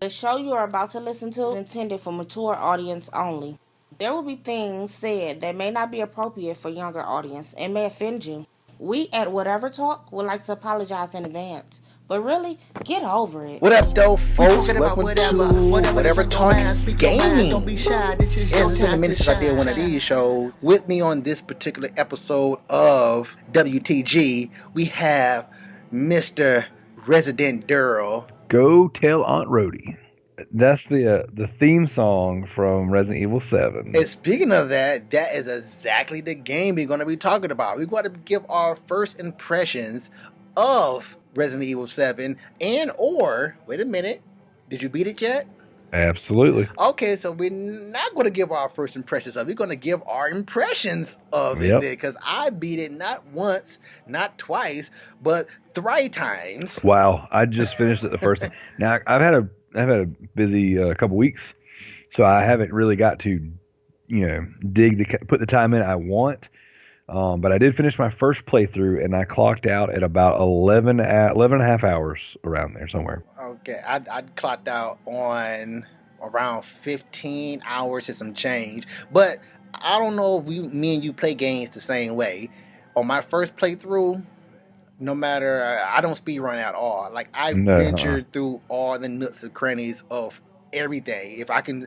The show you are about to listen to is intended for mature audience only. There will be things said that may not be appropriate for younger audience and may offend you. We at Whatever Talk would like to apologize in advance. But really, get over it. What up, though, folks? Talking about Welcome whatever. to Whatever Whatever is on Talk your mind, speak your mind. Gaming. Don't be shy. This is your It's been a time minute to since I did shine. one of these shows. With me on this particular episode of WTG, we have Mr. Resident Darrell. Go tell Aunt Rhody. That's the theme song from Resident Evil 7. And speaking of that, that is exactly the game we're going to be talking about. We're going to give our first impressions of Resident Evil 7 wait a minute, did you beat it yet? Absolutely. Okay, so we're not going to give our first impressions of it. We're going to give our impressions of it. Yep. Because I beat it not once, not twice, but 3 times. Wow, I just finished it the first time. Now I've had a busy couple weeks, so I haven't really got to, put the time in I want. But I did finish my first playthrough, and I clocked out at about 11 and a half hours around there somewhere. Okay, I clocked out on around 15 hours and some change. But I don't know if me and you play games the same way. On my first playthrough, no matter, I don't speedrun at all. Like, I ventured through all the nooks and crannies of everything. If I can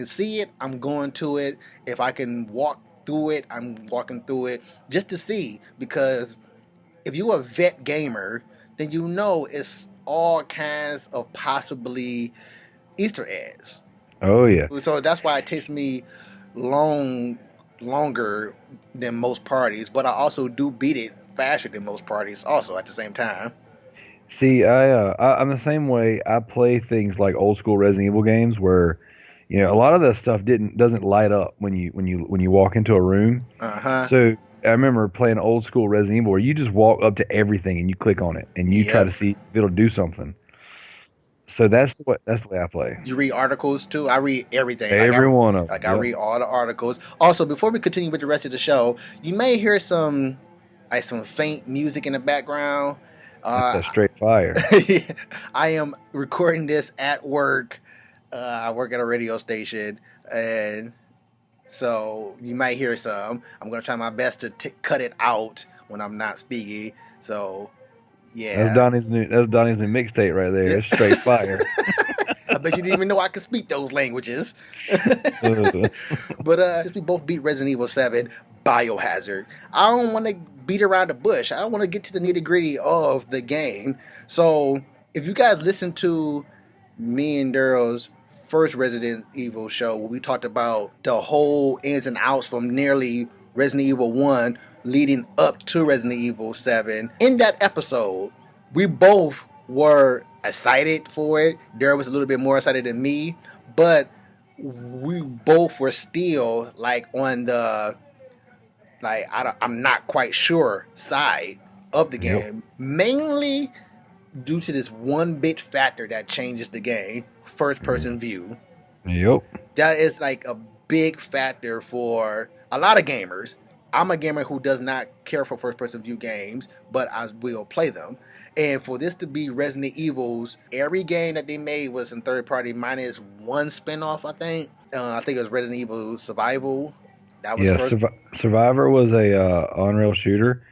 see it, I'm going to it. If I can walk through it, I'm walking through it just to see, because if you're a vet gamer, then you know it's all kinds of possibly Easter eggs. Oh yeah. So that's why it takes me longer than most parties, but I also do beat it faster than most parties also at the same time. See, I'm the same way. I play things like old school Resident Evil games where, a lot of that stuff doesn't light up when you walk into a room. So I remember playing old school Resident Evil where you just walk up to everything and you click on it and you try to see if it'll do something. So that's the way I play. You read articles too? I read everything. Every one of them. Like, I read all the articles. Also, before we continue with the rest of the show, you may hear some faint music in the background. That's a straight fire. I am recording this at work. I work at a radio station, and so you might hear some. I'm going to try my best to cut it out when I'm not speaking. So, yeah. That's Donnie's new mixtape right there. That's straight fire. I bet you didn't even know I could speak those languages. But since we both beat Resident Evil 7, Biohazard, I don't want to beat around the bush. I don't want to get to the nitty-gritty of the game. So if you guys listen to me and Darrell's first Resident Evil show, where we talked about the whole ins and outs from nearly Resident Evil 1 leading up to Resident Evil 7, in that episode, we both were excited for it. Darrell was a little bit more excited than me, but we both were still on the I'm not quite sure side of the game. Mainly due to this one bit factor that changes the game, first person view. Yep. That is a big factor for a lot of gamers. I'm a gamer who does not care for first person view games, but I will play them. And for this to be Resident Evil's, every game that they made was in third party minus one spinoff, I think. I think it was Resident Evil Survival. That was Survivor was a on-rail shooter.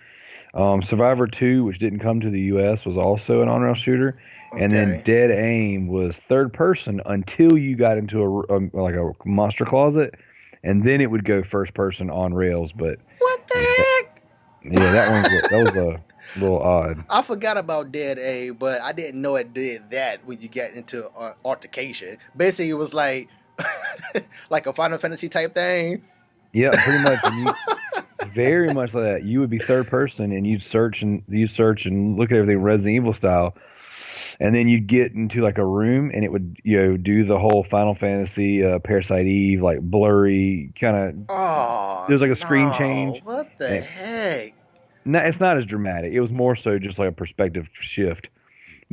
Survivor 2, which didn't come to the U.S., was also an on-rail shooter. Okay. And then Dead Aim was third person until you got into a monster closet, and then it would go first person on rails. But what the heck? Yeah, that was a little odd. I forgot about Dead Aim, but I didn't know it did that when you get into altercation. Basically, it was like a Final Fantasy type thing. Yeah, pretty much. Very much like that. You would be third person, and you'd search and look at everything Resident Evil style, and then you'd get into a room, and it would do the whole Final Fantasy Parasite Eve blurry kind of. Oh, there's a screen change. What the heck? No, it's not as dramatic. It was more so just a perspective shift.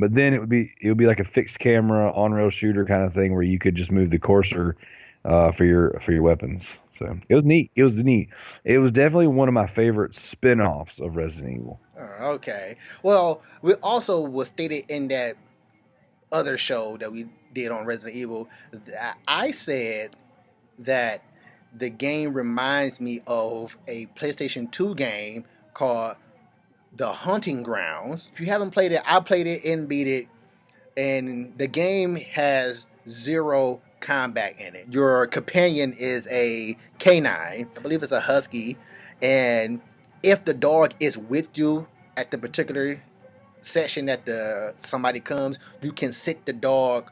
But then it would be a fixed camera on rail shooter kind of thing where you could just move the cursor for your weapons. So it was neat. It was definitely one of my favorite spin-offs of Resident Evil. Okay. Well, we also was stated in that other show that we did on Resident Evil, I said that the game reminds me of a PlayStation 2 game called The Hunting Grounds. If you haven't played it, I played it and beat it, and the game has zero combat in it. Your companion is a canine, I believe it's a husky, and if the dog is with you at the particular session that somebody comes, you can sit the dog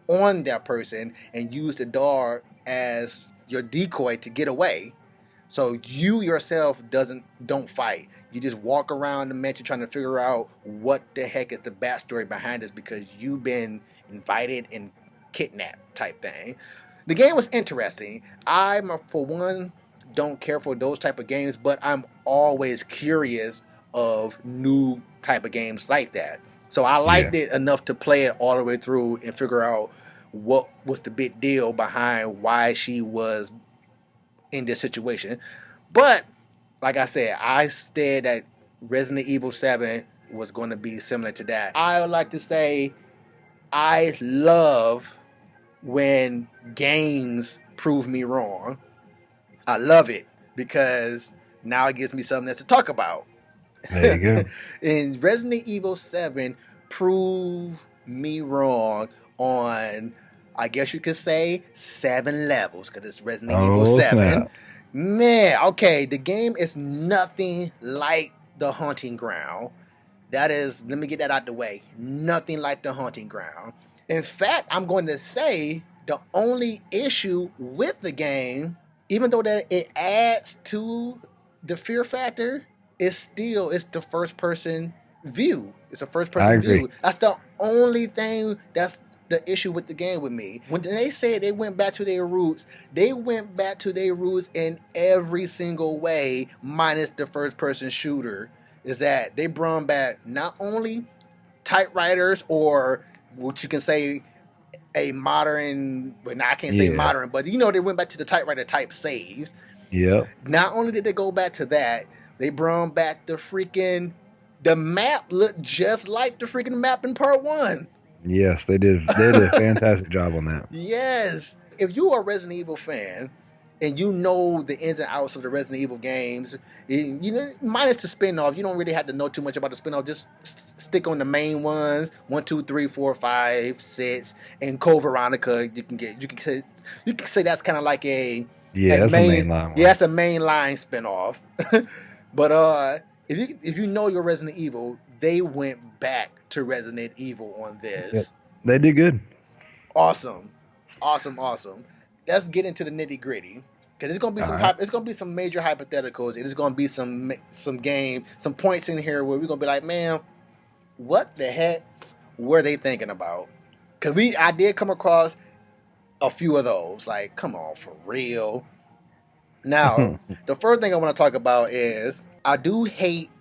on that person and use the dog as your decoy to get away. So you yourself don't fight. You just walk around the mansion trying to figure out what the heck is the backstory behind this, because you've been invited and kidnapped type thing. The game was interesting. For one, don't care for those type of games, but I'm always curious of new type of games like that. So I liked it enough to play it all the way through and figure out what was the big deal behind why she was in this situation. But like I said, I said that Resident Evil 7 was going to be similar to that. I would like to say I love when games prove me wrong. I love it because now it gives me something else to talk about. There you go. And Resident Evil 7 proved me wrong on, I guess you could say, 7 levels, because it's Resident Evil 7. Snap. Man, okay, the game is nothing like The Hunting Ground. That is, let me get that out the way. Nothing like The Hunting Ground. In fact, I'm going to say the only issue with the game, even though that it adds to the fear factor, it's the first person view. It's a first person view. That's the only thing that's the issue with the game with me. When they say they went back to their roots, they went back to their roots in every single way, minus the first person shooter. Is that they brought back not only typewriters, or what you can say a modern, but I can't say modern, but they went back to the typewriter type saves. Yeah. Not only did they go back to that, they brought back the map looked just like the freaking map in part 1. Yes, they did. They did a fantastic job on that. Yes. If you are a Resident Evil fan and you know the ins and outs of the Resident Evil games, minus the spin-off, you don't really have to know too much about the spin-off. Just stick on the main ones, 1, 2, 3, 4, 5, 6, and Code Veronica. You can say that's kind of like a main line. Yeah, that's a mainline spin-off. But if you know your Resident Evil, they went back to Resident Evil on this. Yep. They did good. Awesome. Let's get into the nitty gritty, because it's gonna be it's gonna be some major hypotheticals, and it's gonna be some points in here where we're gonna be like, man, what the heck were they thinking about? Because I did come across a few of those. Like, come on, for real. Now, the first thing I want to talk about is I do hate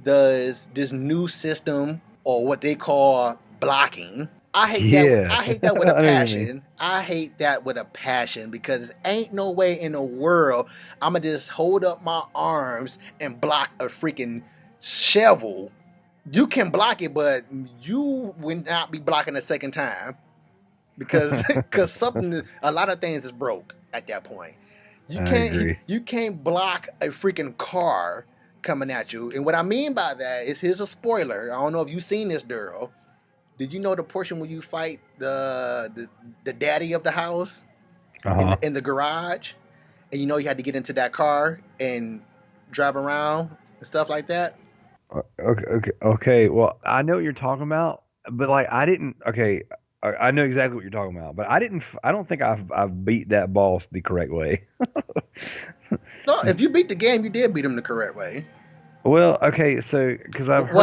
this new system, or what they call blocking. I hate that with a passion. I hate that with a passion, because ain't no way in the world I'm going to just hold up my arms and block a freaking shovel. You can block it, but you will not be blocking a second time, because a lot of things is broke at that point. You can't block a freaking car coming at you. And what I mean by that is, here's a spoiler. I don't know if you've seen this, Darrell. Did you know the portion where you fight the daddy of the house in the garage, and you had to get into that car and drive around and stuff like that? Okay. Well, I know what you're talking about, but I didn't. Okay, I know exactly what you're talking about, but I don't think I've beat that boss the correct way. No, if you beat the game, you did beat him the correct way. Well, okay, so because I've heard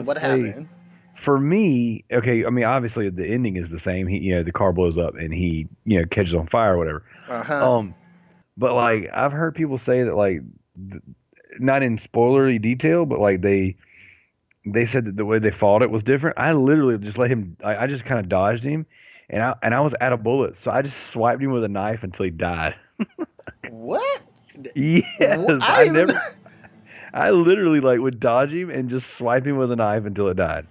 what happened? For me, okay, I mean, obviously the ending is the same. He, the car blows up and he, catches on fire or whatever. But I've heard people say that not in spoilery detail, but they said that the way they fought it was different. I literally just let him. I just kind of dodged him, and I was out of bullets, so I just swiped him with a knife until he died. What? Yes, I literally would dodge him and just swipe him with a knife until it died.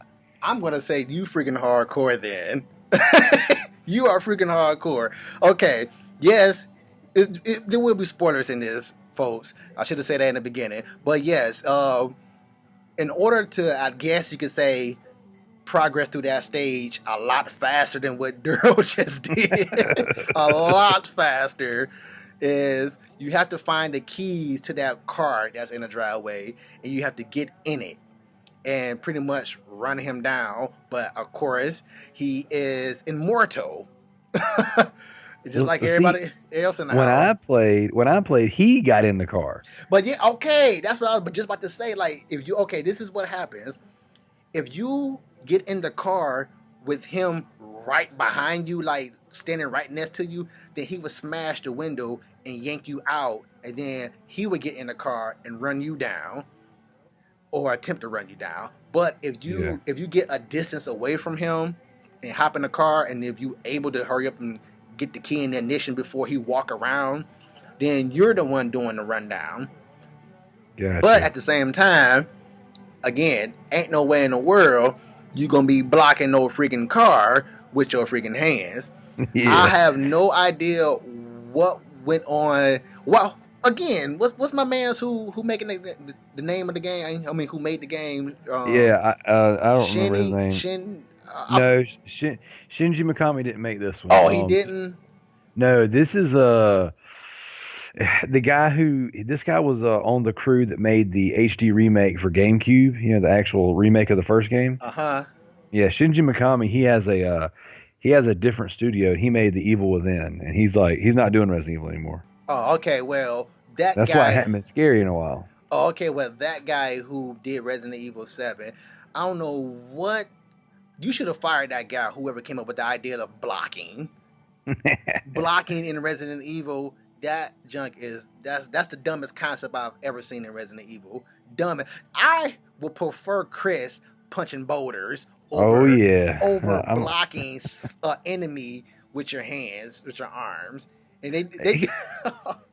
I'm gonna say you freaking hardcore then. You are freaking hardcore. Okay, yes, there will be spoilers in this, folks. I should have said that in the beginning. But yes, in order to, I guess you could say, progress through that stage a lot faster than what Darrell just did, a lot faster, is you have to find the keys to that car that's in the driveway, and you have to get in it and pretty much run him down. But of course, he is immortal. Just like everybody else in the house. When I played, he got in the car. But yeah, okay, that's what I was just about to say. Like, if you, okay, this is what happens. If you get in the car with him right behind you, like standing right next to you, then he would smash the window and yank you out, and then he would get in the car and run you down, or attempt to run you down. But if you get a distance away from him and hop in the car, and if you able to hurry up and get the key in the ignition before he walk around, then you're the one doing the rundown. Gotcha. But at the same time, again, ain't no way in the world you gonna be blocking no freaking car with your freaking hands. Yeah. I have no idea what went on. Well, again, what's my man's who making the name of the game? I mean, who made the game? I don't remember his name. Shinji Mikami didn't make this one. Oh, he didn't? No, this is the guy this guy was on the crew that made the HD remake for GameCube, the actual remake of the first game. Uh-huh. Yeah, Shinji Mikami, he has a different studio. He made The Evil Within, and he's not doing Resident Evil anymore. Oh, okay, well, that's why it hasn't been scary in a while. Oh, okay, well, that guy who did Resident Evil 7, I don't know what. You should have fired that guy, whoever came up with the idea of blocking. Blocking in Resident Evil, that junk that's the dumbest concept I've ever seen in Resident Evil. Dumbest. I would prefer Chris punching boulders over blocking an enemy with your hands, with your arms. And they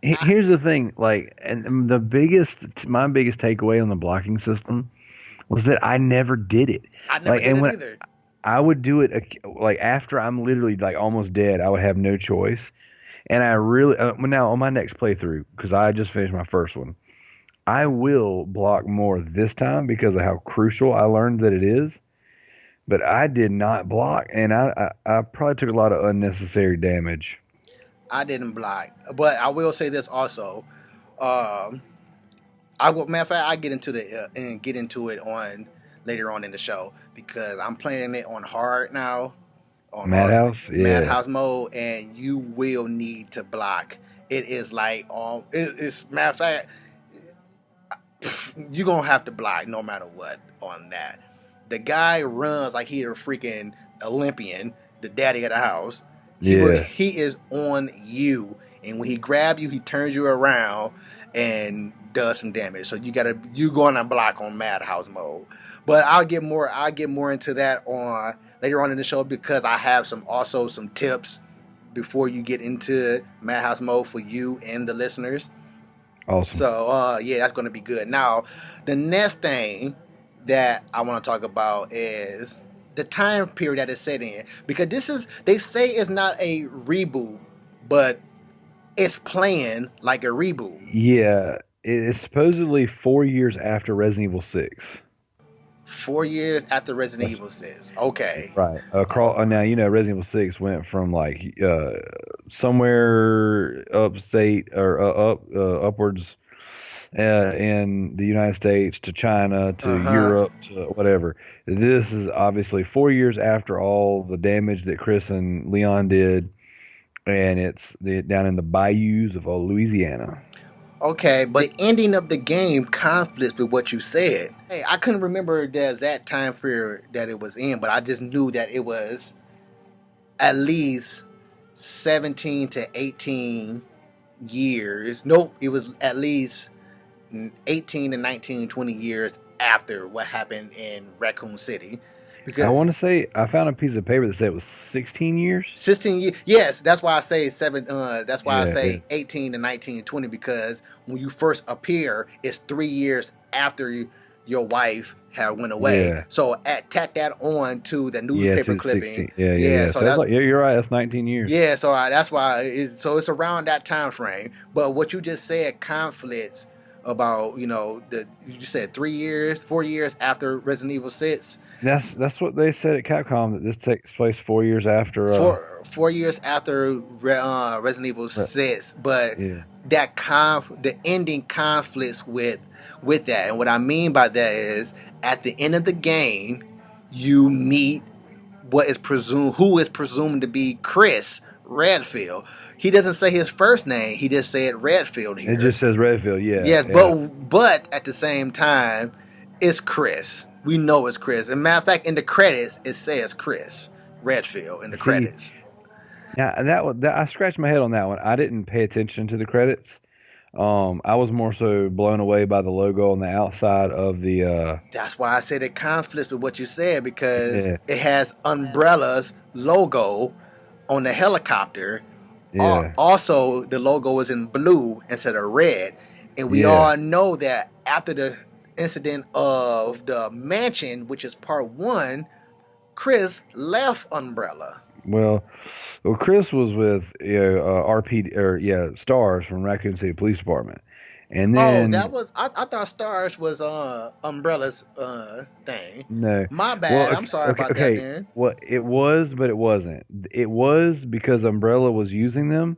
here's the thing, and my biggest takeaway on the blocking system was that I never did it. I never did it either. I would do it after I'm literally almost dead. I would have no choice, and I really now on my next playthrough, because I just finished my first one, I will block more this time because of how crucial I learned that it is. But I did not block, and I probably took a lot of unnecessary damage. I didn't block, but I will say this also. Matter of fact, I get into it on later on in the show, because I'm playing it on hard now, on Madhouse mode, and you will need to block. It is it's matter of fact, you're gonna have to block no matter what on that. The guy runs like he's a freaking Olympian, the daddy of the house. He is on you, and when he grabs you, he turns you around and does some damage. So you're gonna block on Madhouse mode. But I'll get more into that later on in the show, because I have some tips before you get into Madhouse mode for you and the listeners. Awesome. So that's gonna be good. Now, the next thing that I want to talk about is the time period that it's set in, because they say it's not a reboot, but it's playing like a reboot. Yeah, it's supposedly 4 years after Resident Evil 6. 4 years after Resident Evil 6. Okay. Right. Now, Resident Evil 6 went from somewhere upstate or upwards in the United States to China to Europe to whatever. This is obviously 4 years after all the damage that Chris and Leon did, and it's down in the bayous of Louisiana. Okay, but the ending of the game conflicts with what you said. Hey, I couldn't remember the exact time period that it was in, but I just knew that it was at least 17 to 18 years. Nope, it was at least 18 to 19, 20 years after what happened in Raccoon City. Because I want to say I found a piece of paper that said it was 16 years. 16 years. Yes, that's why I say I say 18 to 19 to 20, because when you first appear, it's 3 years after your wife had went away. Yeah. So tack that on to the Yeah, newspaper to clipping. 16. Yeah. So that's like, you're right. That's 19 years. Yeah, so that's why. It's around that time frame. But what you just said conflicts about, you said 3 years, 4 years after Resident Evil 6. That's what they said at Capcom, that this takes place 4 years after. 4 years after Resident Evil 6, but yeah. the ending conflicts with that. And what I mean by that is, at the end of the game, you meet who is presumed to be Chris Redfield. He doesn't say his first name. He just said Redfield here. It just says Redfield, yeah. Yeah, but at the same time, it's Chris. We know it's Chris. As a matter of fact, in the credits, it says Chris Redfield in the credits. Yeah, I scratched my head on that one. I didn't pay attention to the credits. I was more so blown away by the logo on the outside of the. That's why I said it conflicts with what you said, because it has Umbrella's logo on the helicopter. Yeah. Also, the logo is in blue instead of red, and we all know that after the incident of the mansion, which is part 1, Chris left Umbrella. Well, Chris was with Stars from Raccoon City Police Department, and then that was I thought Stars was Umbrella's thing. No, my bad. Well, I'm sorry about that. Then. Well, it was, but it wasn't. It was because Umbrella was using them,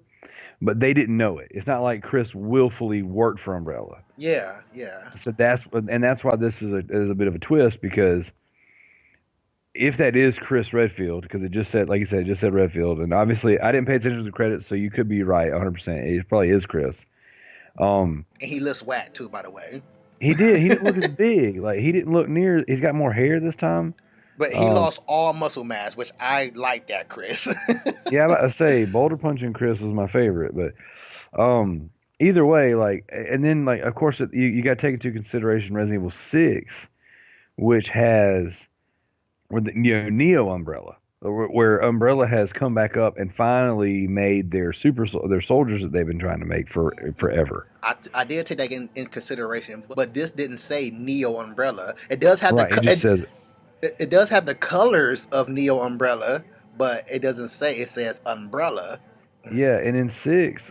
but they didn't know it. It's not like Chris willfully worked for Umbrella. Yeah. So that's why this is a bit of a twist, because if that is Chris Redfield, because it just said, like you said, it just said Redfield, and obviously I didn't pay attention to the credits, so you could be right 100%. It probably is Chris. And he looks whack too, by the way. He did. He didn't look as big. Like, he didn't look near. He's got more hair this time. But he lost all muscle mass, which I like that, Chris. Yeah, I'm about to say Boulder Punching Chris was my favorite, but either way, and then of course you got to take into consideration Resident Evil 6, which has Neo Umbrella, where Umbrella has come back up and finally made their soldiers that they've been trying to make for forever. I did take that in consideration, but this didn't say Neo Umbrella. It does have it does have the colors of Neo Umbrella, but it doesn't say. It says Umbrella. Yeah, and in 6,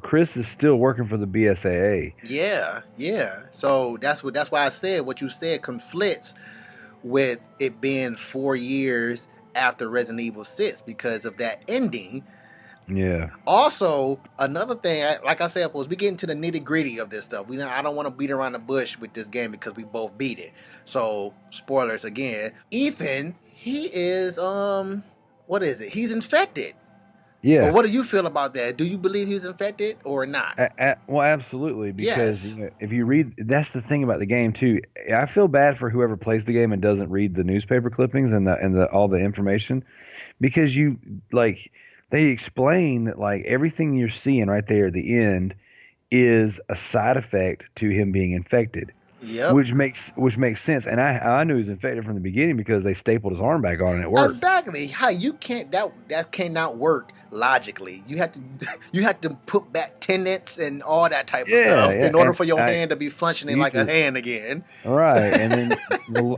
Chris is still working for the BSAA. Yeah. So that's why I said what you said conflicts with it being 4 years after Resident Evil 6 because of that ending. Yeah. Also, another thing, like I said, was we get into the nitty gritty of this stuff. I don't want to beat around the bush with this game because we both beat it. So, spoilers again. Ethan, he is what is it? He's infected. Yeah. Well, what do you feel about that? Do you believe he's infected or not? Well, absolutely, because if you read, that's the thing about the game too. I feel bad for whoever plays the game and doesn't read the newspaper clippings and all the information, because they explain that everything you're seeing right there at the end is a side effect to him being infected. Yep. Which makes sense, and I knew he was infected from the beginning because they stapled his arm back on and it worked. Exactly. How you can't that cannot work logically. You have to put back tendons and all that type of stuff in order for your hand to be functioning like a hand again. Right, and then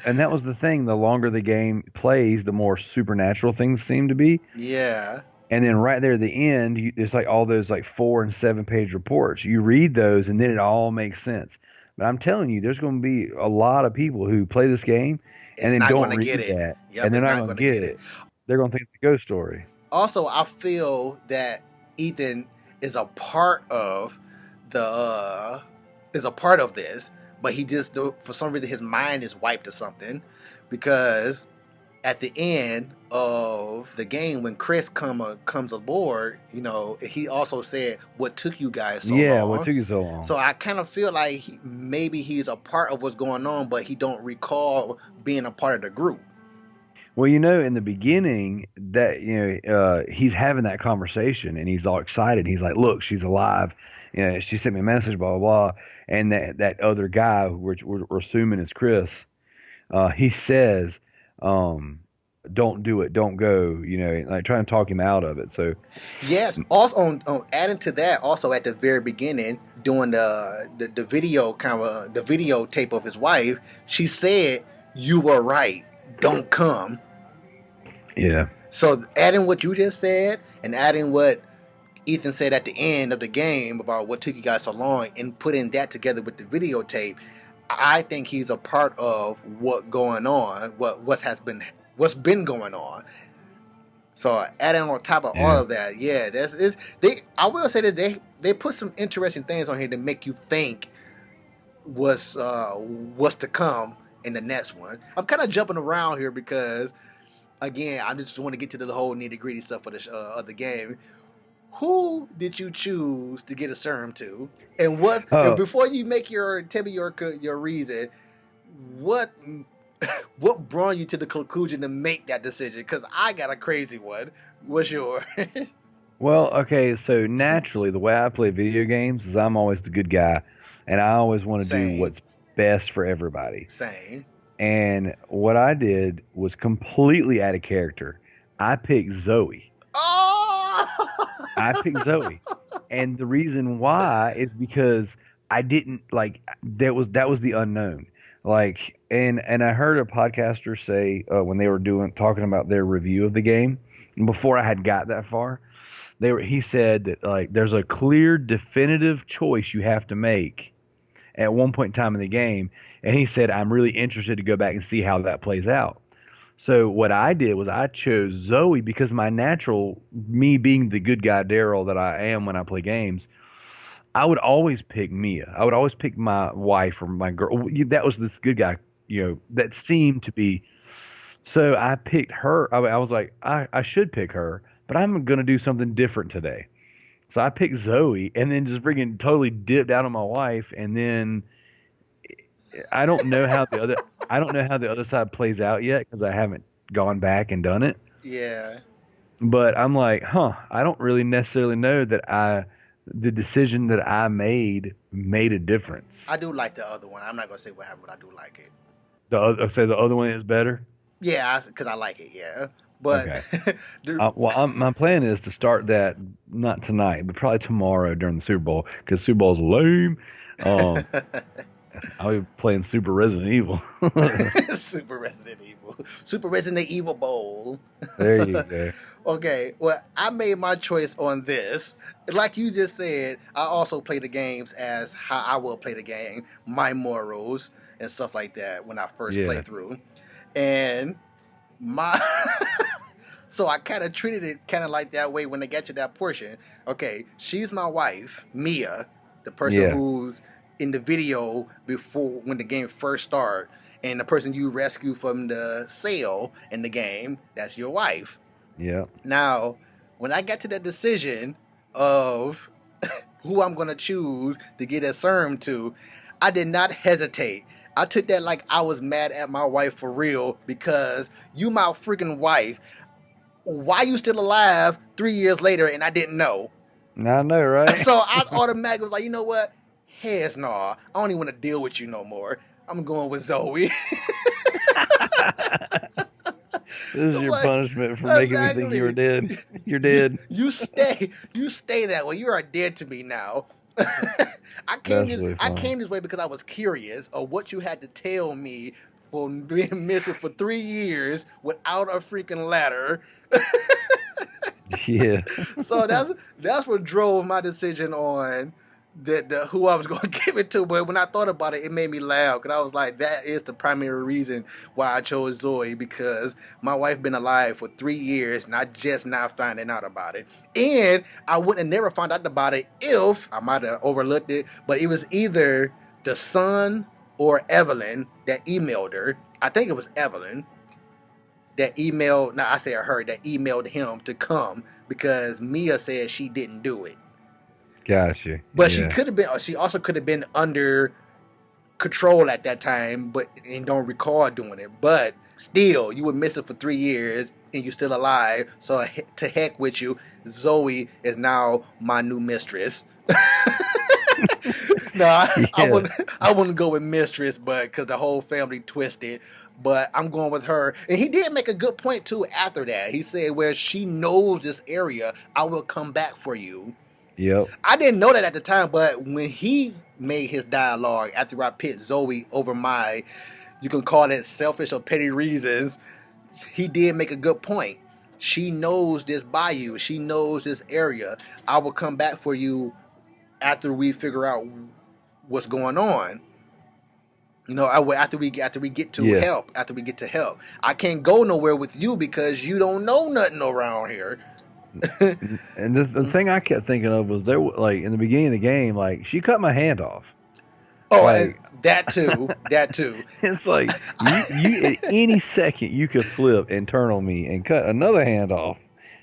and that was the thing. The longer the game plays, the more supernatural things seem to be. Yeah. And then right there at the end, there's all those 4 and 7 page reports. You read those, and then it all makes sense. But I'm telling you, there's going to be a lot of people who play this game and then don't read that. Yep, and they're not going to get it. They're going to think it's a ghost story. Also, I feel that Ethan is a part of this, but he just, for some reason, his mind is wiped or something, because at the end of the game, when Chris comes aboard, he also said, "What took you guys so long?" Yeah, what took you so long? So I kind of feel like maybe he's a part of what's going on, but he don't recall being a part of the group. Well, in the beginning, that he's having that conversation and he's all excited. He's like, "Look, she's alive. She sent me a message, blah blah blah." And that other guy, which we're assuming is Chris, he says, don't do it, don't go, like trying to talk him out of it. So yes, also on adding to that, also at the very beginning, doing the video the videotape of his wife, she said, "You were right, don't come." Yeah. So adding what you just said and adding what Ethan said at the end of the game about what took you guys so long and putting that together with the videotape, I think he's a part of what's been going on. So adding on top of all of that, I will say that they put some interesting things on here to make you think what's to come in the next one. I'm kind of jumping around here because, again, I just want to get to the whole nitty gritty stuff of the game. Who did you choose to get a serum to, and what? And before you tell me your reason, what brought you to the conclusion to make that decision? Because I got a crazy one. What's yours? Well, okay, so naturally, the way I play video games is I'm always the good guy, and I always want to do what's best for everybody. Same. And what I did was completely out of character. I picked Zoe. Oh! I picked Zoe. And the reason why is because I didn't that was the unknown. And I heard a podcaster say when they were talking about their review of the game, and before I had got that far, he said that there's a clear, definitive choice you have to make at one point in time in the game, and he said I'm really interested to go back and see how that plays out. So what I did was I chose Zoe because my natural, me being the good guy Darrell that I am when I play games, I would always pick Mia. I would always pick my wife or my girl. That was this good guy, that seemed to be. So I picked her. I was like, I should pick her, but I'm going to do something different today. So I picked Zoe and then just freaking totally dipped out on my wife. And then I don't know how the other side plays out yet because I haven't gone back and done it. Yeah. But I'm like, I don't really necessarily know that the decision that I made a difference. I do like the other one. I'm not going to say what happened, but I do like it. The other one is better? Yeah, because I like it, yeah. But okay. My plan is to start that not tonight, but probably tomorrow during the Super Bowl because Super Bowl's lame. I'll be playing Super Resident Evil. Super Resident Evil Bowl. There you go. Okay, well, I made my choice on this. Like you just said, I also play the games as how I will play the game, my morals and stuff like that when I first play through. And so I kind of treated it kind of like that way when they get to that portion. Okay, she's my wife, Mia, the person who's in the video before when the game first started, and the person you rescue from the cell in the game, that's your wife. Yeah. Now, when I got to that decision of who I'm going to choose to get a serum to, I did not hesitate. I took that like I was mad at my wife for real because you my freaking wife. Why you still alive 3 years later and I didn't know? I know, right? So I automatically was like, you know what? Heads no. I don't even want to deal with you no more. I'm going with Zoe. This is your punishment for making me think you were dead. You're dead. You stay that way. You are dead to me now. I came this way because I was curious of what you had to tell me for being missing for 3 years without a freaking letter. Yeah. So that's what drove my decision on who I was going to give it to. But when I thought about it, it made me laugh because I was like, that is the primary reason why I chose Zoe, because my wife been alive for 3 years and I just not finding out about it. And I would have never found out about it if I might have overlooked it, but it was either the son or Evelyn that emailed her. I think it was Evelyn that emailed, no, I said her, that emailed him to come because Mia said she didn't do it. Gotcha. But she also could have been under control at that time, and don't recall doing it. But still, you were missing for 3 years and you're still alive. So to heck with you, Zoe is now my new mistress. No, I wouldn't go with mistress, but because the whole family twisted. but I'm going with her. And he did make a good point too after that. He said, where she knows this area, I will come back for you. Yep. I didn't know that at the time, but when he made his dialogue after I picked Zoe over my, you can call it selfish or petty reasons, he did make a good point. She knows this bayou. She knows this area. I will come back for you after we figure out what's going on. You know, after we get to help. After we get to help, I can't go nowhere with you because you don't know nothing around here. And the thing I kept thinking of was there, like in the beginning of the game, like she cut my hand off. Oh, like, that too. It's like you at any second you could flip and turn on me and cut another hand off,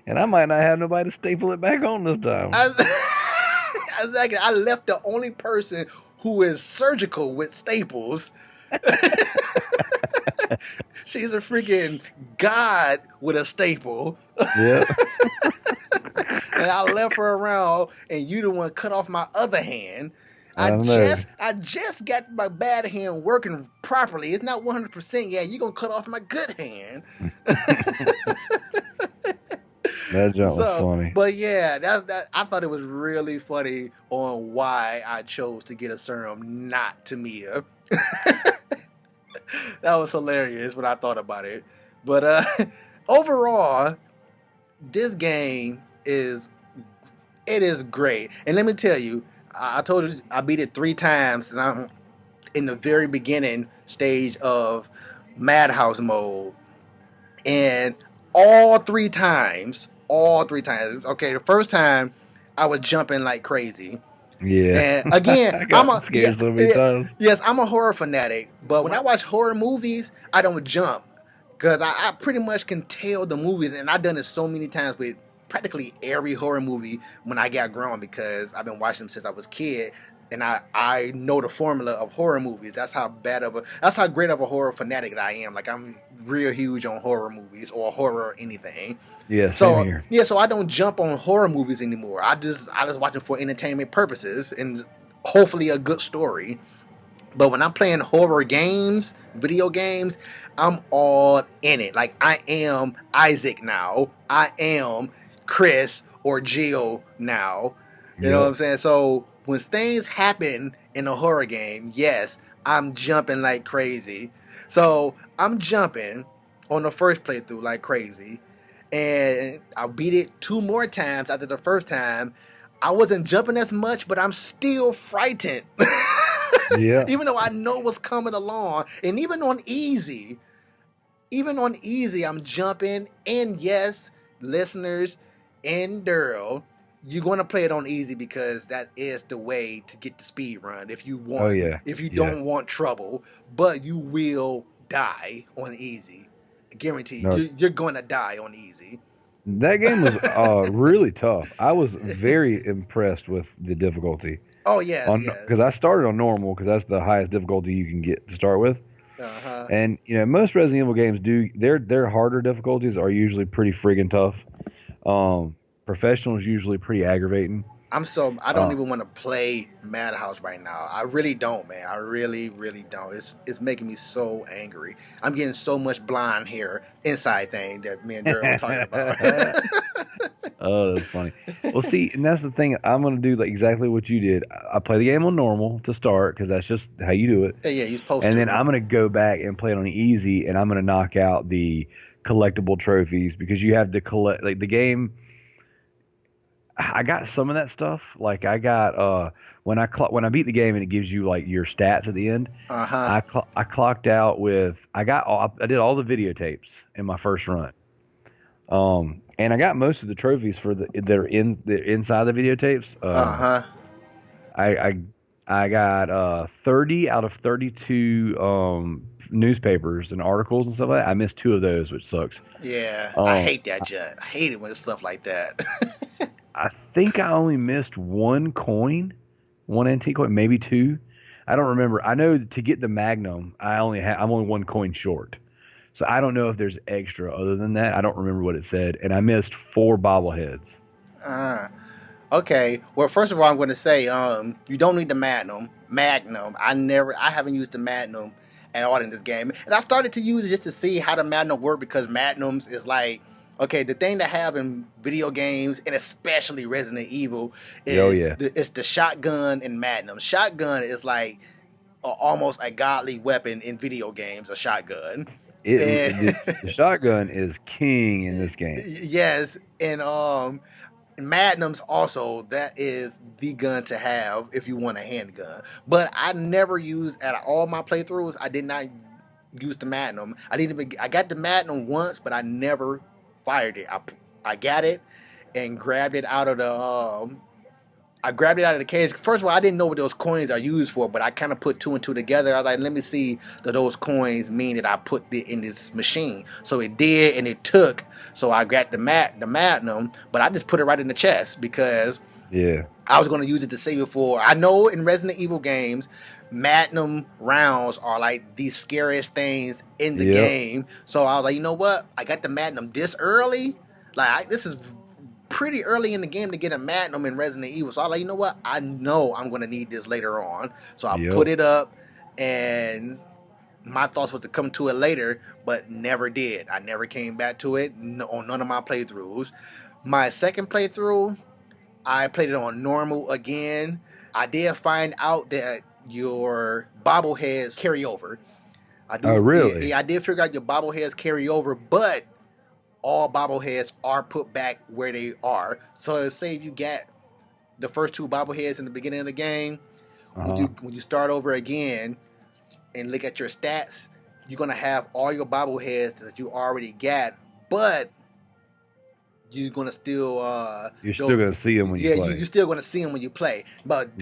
and I might not have nobody to staple it back on this time. I left the only person who is surgical with staples. She's a freaking god with a staple. Yeah. And I left her around, and you the one cut off my other hand. I just got my bad hand working properly. It's not 100% yet. You're gonna cut off my good hand. That jump was funny. But yeah, that I thought it was really funny on why I chose to get a serum, not to Mia. That was hilarious when I thought about it. But overall, this game is great. And let me tell you, I told you I beat it 3 times, and I'm in the very beginning stage of Madhouse mode. And all three times, okay, the first time I was jumping like crazy. Yeah. And again, I'm scared so many times. Yes, I'm a horror fanatic, but when I watch horror movies, I don't jump because I pretty much can tell the movies, and I've done it so many times with practically every horror movie when I got grown because I've been watching them since I was a kid, and I know the formula of horror movies. That's how great of a horror fanatic that I am. Like, I'm real huge on horror movies or horror or anything. Yeah, same here. Yeah, so I don't jump on horror movies anymore. I just watch them for entertainment purposes and hopefully a good story. But when I'm playing horror games, video games, I'm all in it. Like, I am Isaac now. I am Chris or Jill now. You know what I'm saying? So when things happen in a horror game, yes, I'm jumping like crazy. So I'm jumping on the first playthrough like crazy. And I beat it 2 more times after the first time. I wasn't jumping as much, but I'm still frightened. Yeah. Even though I know what's coming along. And even on easy, I'm jumping. And yes, listeners and Darrell, you're going to play it on easy because that is the way to get the speed run if you want. If you don't want trouble, but you will die on easy. Guarantee you're going to die on easy. That game was really tough. I was very impressed with the difficulty. Oh, yes. Because I started on normal because that's the highest difficulty you can get to start with. Uh-huh. And most Resident Evil games their harder difficulties are usually pretty friggin' tough. Professional is usually pretty aggravating. I don't even want to play Madhouse right now. I really don't, man. I really, really don't. It's making me so angry. I'm getting so much blonde hair inside thing that me and Darrell were talking about. Oh, that's funny. Well, see, and that's the thing. I'm going to do exactly what you did. I play the game on normal to start because that's just how you do it. Yeah, you're supposed to. And then I'm going to go back and play it on easy, and I'm going to knock out the collectible trophies because you have to collect, like, the game. I got some of that stuff. Like, I got when I beat the game and it gives you like your stats at the end. Uh-huh. I clocked out with I did all the videotapes in my first run. And I got most of the trophies that are inside the videotapes. Uh-huh. I got 30 out of 32 newspapers and articles and stuff like that. I missed 2 of those, which sucks. Yeah, I hate that, Judd. I hate it when it's stuff like that. I think I only missed 1 coin, 1 antique coin, maybe 2. I don't remember. I know to get the Magnum, I'm only 1 coin short. So I don't know if there's extra other than that. I don't remember what it said. And I missed 4 bobbleheads. Okay. Well, first of all, I'm going to say you don't need the Magnum. I haven't used the Magnum at all in this game. And I started to use it just to see how the Magnum work, because Magnums is like, okay, the thing to have in video games, and especially Resident Evil, is it's the shotgun and Magnum. Shotgun is like almost a godly weapon in video games, a shotgun. The shotgun is king in this game. Yes, and Magnums also, that is the gun to have if you want a handgun. But I never used, at all my playthroughs, I did not use the Magnum. I got the Magnum once, but I never fired it. I got it and grabbed it out of the I grabbed it out of the cage. First of all, I didn't know what those coins are used for, but I kind of put two and two together. I was like, let me see that those coins mean that I put it in this machine. So it did, and it took. So I grabbed the Magnum, but I just put it right in the chest because I was going to use it to save it for. I know in Resident Evil games, Magnum rounds are like the scariest things in the game. So I was like, you know what? I got the Magnum this early. This is pretty early in the game to get a Magnum in Resident Evil. So I was like, you know what? I know I'm going to need this later on. So I put it up, and my thoughts was to come to it later, but never did. I never came back to it on none of my playthroughs. My second playthrough, I played it on normal again. I did find out that your bobbleheads carry over. Oh, really? Yeah, I did figure out your bobbleheads carry over, but all bobbleheads are put back where they are. So say if you get the first two bobbleheads in the beginning of the game, when you start over again and look at your stats, you're going to have all your bobbleheads that you already got, but you're going to still you're still going to see them when you play. You're still going to see them when you play. But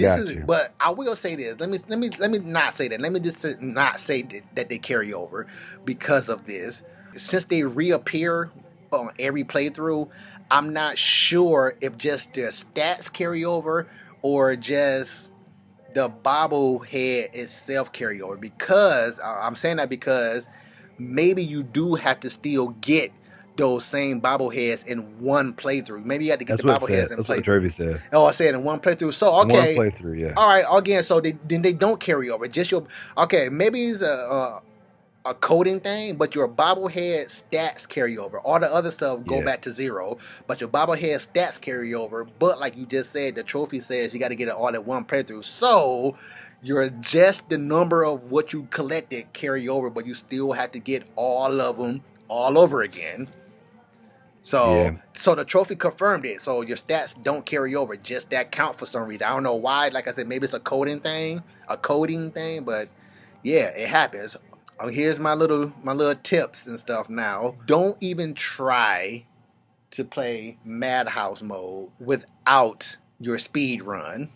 but I will say this. Let me not say that. Let me just not say that they carry over because of this. Since they reappear on every playthrough, I'm not sure if just their stats carry over or just the bobblehead itself carry over. Because I'm saying that because maybe you do have to still get those same bobbleheads in one playthrough. Maybe you have to get the bobbleheads in That's what the trophy said. Oh, I said in one playthrough. So okay, one playthrough, yeah. All right, again. So then they don't carry over. Just your maybe it's a coding thing, but your bobblehead stats carry over. All the other stuff go back to zero, but your bobblehead stats carry over. But like you just said, the trophy says you got to get it all at one playthrough. So you're just the number of what you collected carry over, but you still have to get all of them all over again. So the trophy confirmed it. So your stats don't carry over, just that count for some reason. I don't know why. Like I said, maybe it's a coding thing, but yeah, it happens. Here's my little tips and stuff now. Don't even try to play Madhouse mode without your speed run.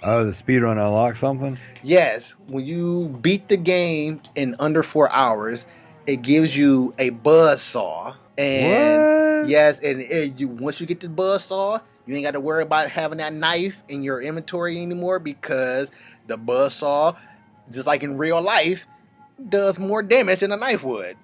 Oh, the speed run unlocks something? Yes. When you beat the game in under 4 hours, it gives you a buzzsaw. And what? Yes, and once you get the buzzsaw, you ain't got to worry about having that knife in your inventory anymore, because the buzzsaw, just like in real life, does more damage than a knife would.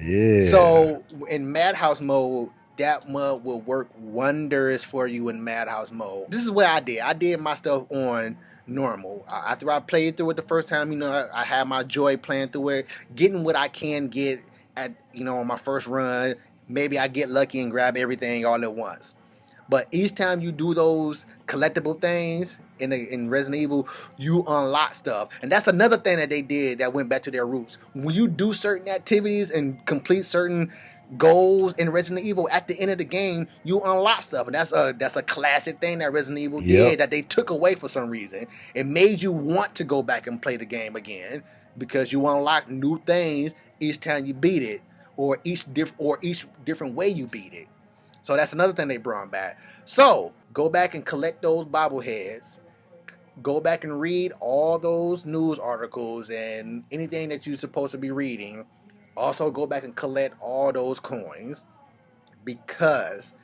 Yeah. So in Madhouse mode, that mode will work wonders for you in Madhouse mode. This is what I did. I did my stuff on normal. After I played through it the first time, I had my joy playing through it, getting what I can get at, on my first run. Maybe I get lucky and grab everything all at once. But each time you do those collectible things in Resident Evil, you unlock stuff. And that's another thing that they did that went back to their roots. When you do certain activities and complete certain goals in Resident Evil, at the end of the game, you unlock stuff. And that's a classic thing that Resident Evil did that they took away for some reason. It made you want to go back and play the game again, because you unlock new things each time you beat it, or each different way you beat it. So that's another thing they brought back. So go back and collect those bobbleheads. Go back and read all those news articles and anything that you're supposed to be reading. Also go back and collect all those coins, because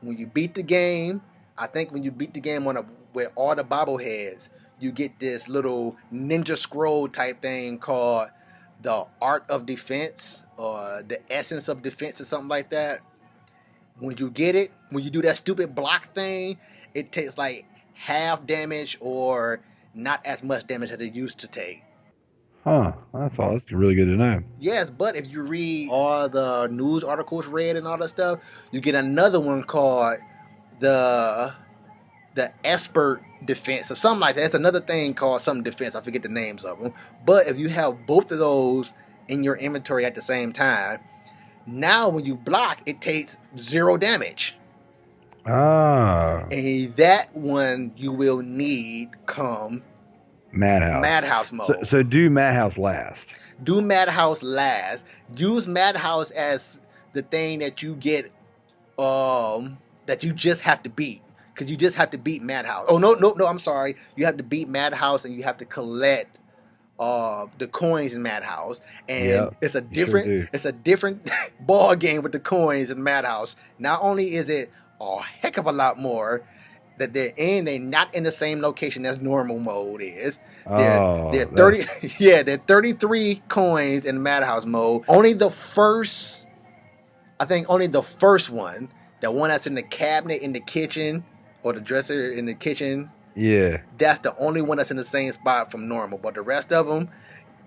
when you beat the game, I think when you beat the game with all the bobbleheads, you get this little ninja scroll type thing called the Art of Defense, or the Essence of Defense, or something like that. When you get it, when you do that stupid block thing, it takes like half damage or not as much damage as it used to take. Huh. That's all. That's really good to know. Yes, but if you read all the news articles read and all that stuff, you get another one called the expert defense or something like that. It's another thing called something defense. I forget the names of them. But if you have both of those in your inventory at the same time, now when you block, it takes 0 damage. Ah. And that one you will need come Madhouse mode. So do Madhouse last. Do Madhouse last. Use Madhouse as the thing that you get, that you just have to beat. Because you just have to beat Madhouse. Oh, no, I'm sorry. You have to beat Madhouse and you have to collect the coins in Madhouse. And it's a different ball game with the coins in Madhouse. Not only is it a heck of a lot more that they're not in the same location as normal mode is. They're 33 coins in Madhouse mode. Only the first one, the one that's in the cabinet in the kitchen or the dresser in the kitchen. Yeah. That's the only one that's in the same spot from normal. But the rest of them,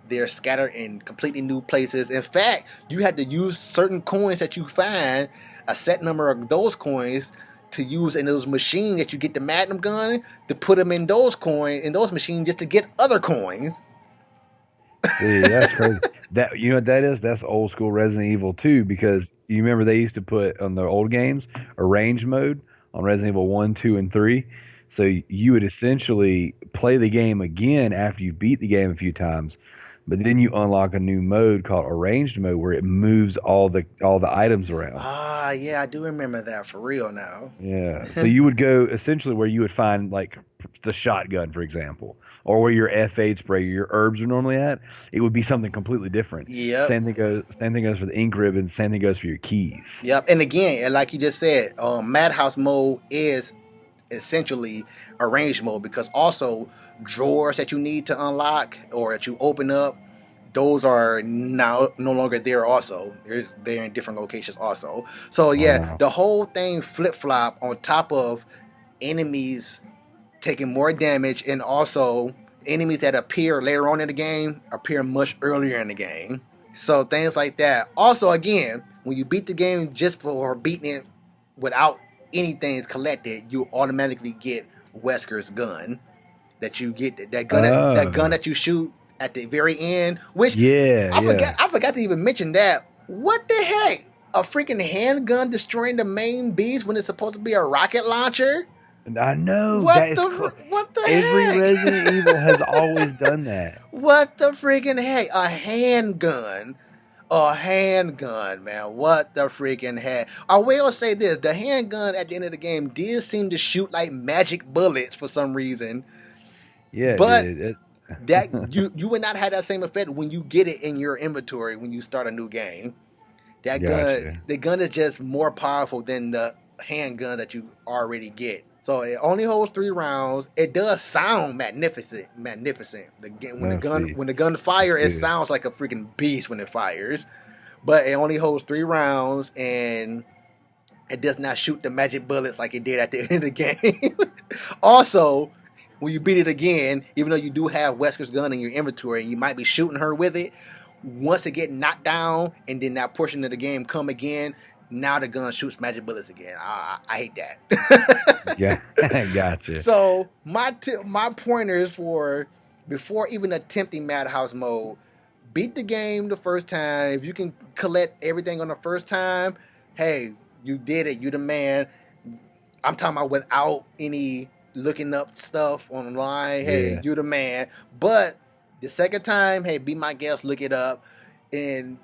they're scattered in completely new places. In fact, you had to use certain coins that you find, a set number of those coins, to use in those machines that you get the Magnum gun, to put them in those machines just to get other coins. See, that's crazy. That's old school Resident Evil 2, because you remember they used to put on the old games arranged mode on Resident Evil 1, 2, and 3. So you would essentially play the game again after you beat the game a few times, but then you unlock a new mode called arranged mode where it moves all the items around. Ah, yeah, I do remember that for real now. Yeah. So you would go essentially where you would find like the shotgun, for example, or where your F8 spray, your herbs are normally at. It would be something completely different. Yep. Same thing goes for the ink ribbons. Same thing goes for your keys. Yep. And again, like you just said, Madhouse mode is essentially arranged mode, because also drawers that you need to unlock or that you open up, those are now no longer there. Also, they're in different locations. Also, so yeah, the whole thing flip flop on top of enemies taking more damage, and also enemies that appear later on in the game appear much earlier in the game. So things like that. Also, again, when you beat the game just for beating it without anything's collected, you automatically get Wesker's gun. That you get that gun that you shoot at the very end. Which I forgot to even mention that. What the heck? A freaking handgun destroying the main beast when it's supposed to be a rocket launcher? I know. What the Every heck? Resident Evil has always done that. What the freaking heck? A handgun. A handgun, man. What the freaking heck? I will say this. The handgun at the end of the game did seem to shoot like magic bullets for some reason. Yeah, but that you would not have that same effect when you get it in your inventory when you start a new game. The gun is just more powerful than the handgun that you already get. So it only holds 3 rounds. It does sound magnificent. When the gun fires, it sounds like a freaking beast when it fires. But it only holds 3 rounds, and it does not shoot the magic bullets like it did at the end of the game. Also, when you beat it again, even though you do have Wesker's gun in your inventory, and you might be shooting her with it, once it get knocked down, and then that portion of the game come again, now the gun shoots magic bullets again. I hate that. Yeah, gotcha. So my pointers for before even attempting Madhouse mode, beat the game the first time. If you can collect everything on the first time, hey, you did it. You the man. I'm talking about without any looking up stuff online. Hey, you the man. But the second time, hey, be my guest, look it up and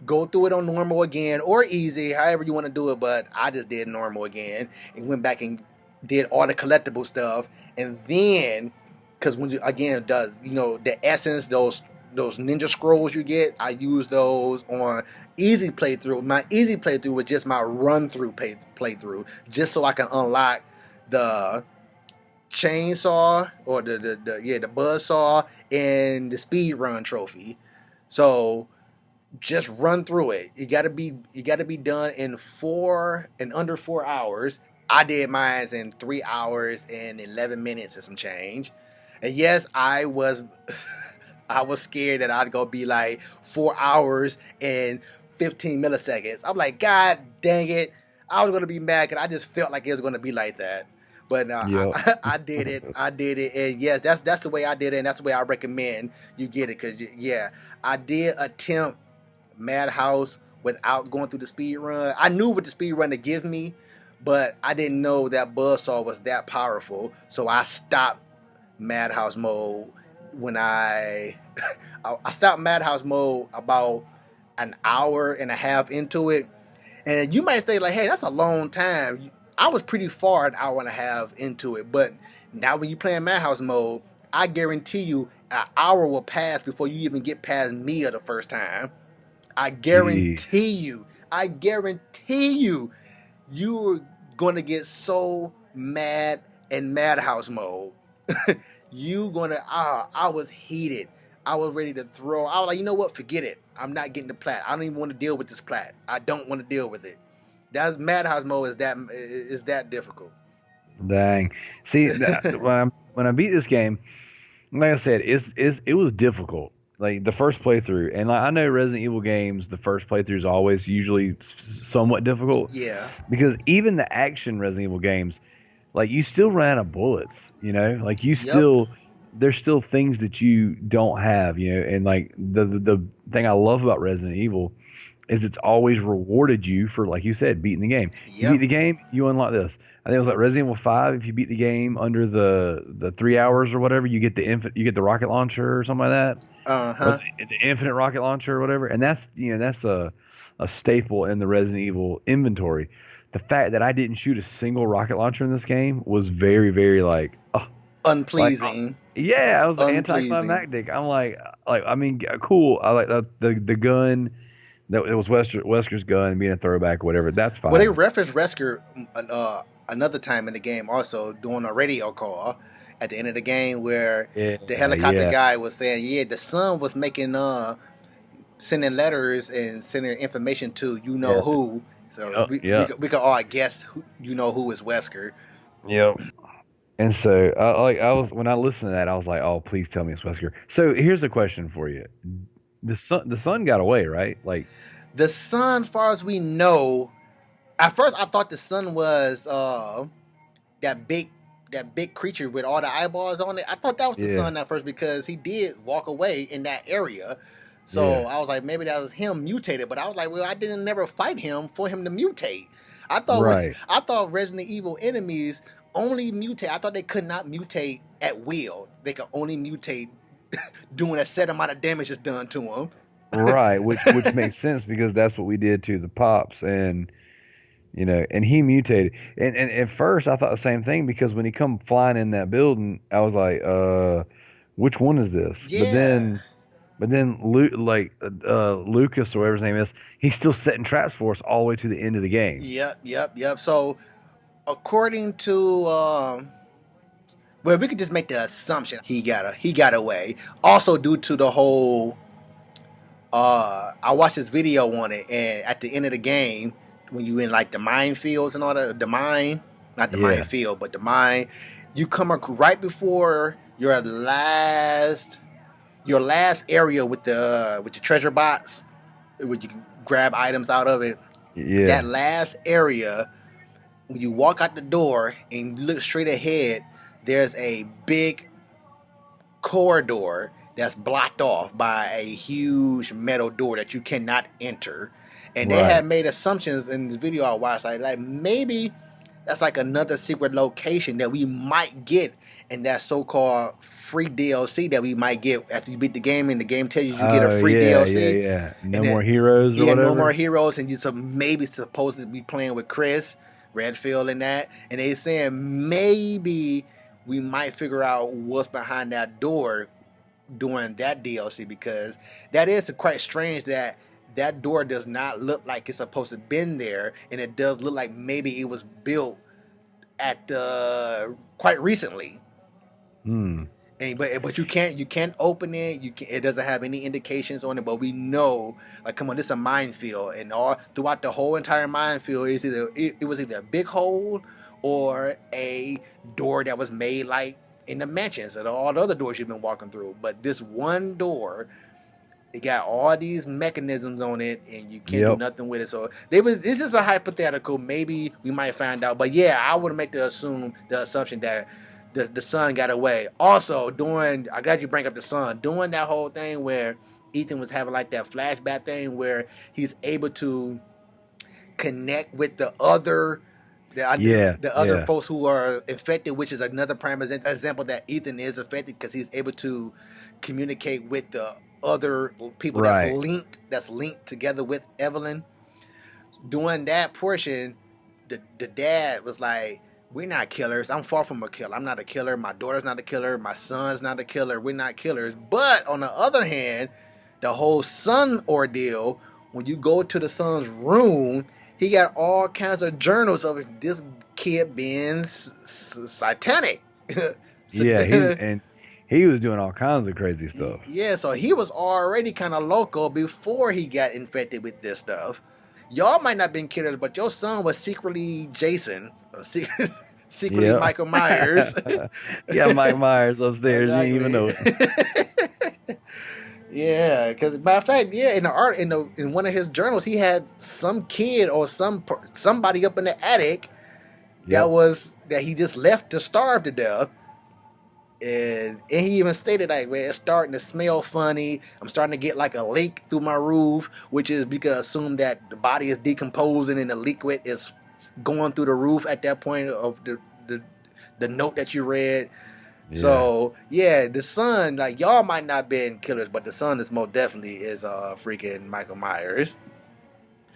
go through it on normal again or easy, however you want to do it. But I just did normal again and went back and did all the collectible stuff. And then, because when you again does the essence, those ninja scrolls you get, I use those on easy playthrough. My easy playthrough was just my run through playthrough, just so I can unlock the chainsaw or the buzzsaw and the speed run trophy. So just run through it. You gotta be done in under 4 hours. I did mine in 3 hours and 11 minutes and some change. And yes, I was I was scared that I'd go be like 4 hours and 15 milliseconds. I'm like, God dang it. I was going to be mad because I just felt like it was going to be like that. But Yep. I did it. I did it. And yes, that's the way I did it. And that's the way I recommend you get it. Because, yeah, I did attempt Madhouse without going through the speed run. I knew what the speed run to give me, but I didn't know that buzzsaw was that powerful. So I stopped Madhouse mode when I stopped Madhouse mode about an hour and a half into it. And you might say like, hey, that's a long time. I was pretty far an hour and a half into it, but now when you play in Madhouse mode, I guarantee you an hour will pass before you even get past Mia the first time. I guarantee you, you're gonna get so mad in Madhouse mode. I was heated. I was ready to throw. I was like, you know what? Forget it. I'm not getting the plat. I don't even want to deal with this plat. I don't want to deal with it. That's Madhouse mode is that difficult. Dang. See, when I beat this game, like I said, it was difficult. Like the first playthrough, and like, I know Resident Evil games, the first playthrough is always usually somewhat difficult. Yeah. Because even the action Resident Evil games, like you still run out of bullets, you know, like you still there's still things that you don't have, you know, and like the thing I love about Resident Evil is it's always rewarded you for, like you said, beating the game. You beat the game, you unlock this. I think it was like Resident Evil 5. If you beat the game under the 3 hours or whatever, you get the rocket launcher or something like that. The infinite rocket launcher or whatever, and that's a staple in the Resident Evil inventory. The fact that I didn't shoot a single rocket launcher in this game was very, very unpleasing. Yeah, I was anticlimactic. I'm like I mean, cool. I like the gun. That it was Wesker's gun being a throwback or whatever. That's fine. Well, they referenced Wesker another time in the game, also doing a radio call at the end of the game where the helicopter guy was saying, the son was making sending letters and sending information to who. So we could all guess who is Wesker. Yep. And so I was when I listened to that, I was like, oh, please tell me it's Wesker. So here's a question for you. The son got away, right? Like the son, as far as we know, at first I thought the son was that big creature with all the eyeballs on it. I thought that was the son at first because he did walk away in that area. So I was like, maybe that was him mutated. But I was like, well, I didn't never fight him for him to mutate. I thought Resident Evil enemies only mutate. I thought they could not mutate at will. They could only mutate doing a set amount of damage is done to him. Right, which makes sense because that's what we did to the Pops, and and he mutated. And at first I thought the same thing because when he come flying in that building, I was like, which one is this? Yeah. But then Lucas or whatever his name is, he's still setting traps for us all the way to the end of the game. Yep. So according to well, we could just make the assumption he got away. Also, due to the whole, I watched this video on it, and at the end of the game, when you in like the minefields and all the mine, not the minefield, but the mine, you come up right before your last area with the treasure box, where you can grab items out of it. Yeah. That last area, when you walk out the door and look straight ahead, there's a big corridor that's blocked off by a huge metal door that you cannot enter. And they had made assumptions in this video I watched, like maybe that's like another secret location that we might get in that so-called free DLC that we might get after you beat the game, and the game tells you get a free DLC. Yeah. No more heroes or whatever. No more heroes, and you're maybe supposed to be playing with Chris Redfield and that. And they saying maybe we might figure out what's behind that door during that DLC, because that is quite strange that door does not look like it's supposed to have been there, and it does look like maybe it was built at quite recently. But you can't open it. It doesn't have any indications on it. But we know, like, come on, this is a minefield, and all throughout the whole entire minefield, it was either a big hole or a door that was made like in the mansions and all the other doors you've been walking through. But this one door, it got all these mechanisms on it, and you can't do nothing with it. So this is a hypothetical. Maybe we might find out. But yeah, I would make the assumption that the son got away. Also, I'm glad you bring up the son. Doing that whole thing where Ethan was having like that flashback thing where he's able to connect with the other folks who are infected, which is another prime example that Ethan is affected because he's able to communicate with the other people that's linked together with Evelyn. During that portion, the dad was like, we're not killers. I'm far from a killer. I'm not a killer. My daughter's not a killer. My son's not a killer. We're not killers. But on the other hand, the whole son ordeal, when you go to the son's room, he got all kinds of journals of this kid being satanic. And he was doing all kinds of crazy stuff. Yeah, so he was already kind of loco before he got infected with this stuff. Y'all might not have been killers, but your son was secretly Jason, secretly Michael Myers. Yeah, Mike Myers upstairs. Exactly. You didn't even know it. Yeah, because matter of fact, in one of his journals, he had some kid or somebody up in the attic that he just left to starve to death. And he even stated like, well, it's starting to smell funny. I'm starting to get like a leak through my roof, which is because assume that the body is decomposing and the liquid is going through the roof at that point of the note that you read. Yeah. So yeah, the son, like y'all might not have been killers, but the son is most definitely is freaking Michael Myers.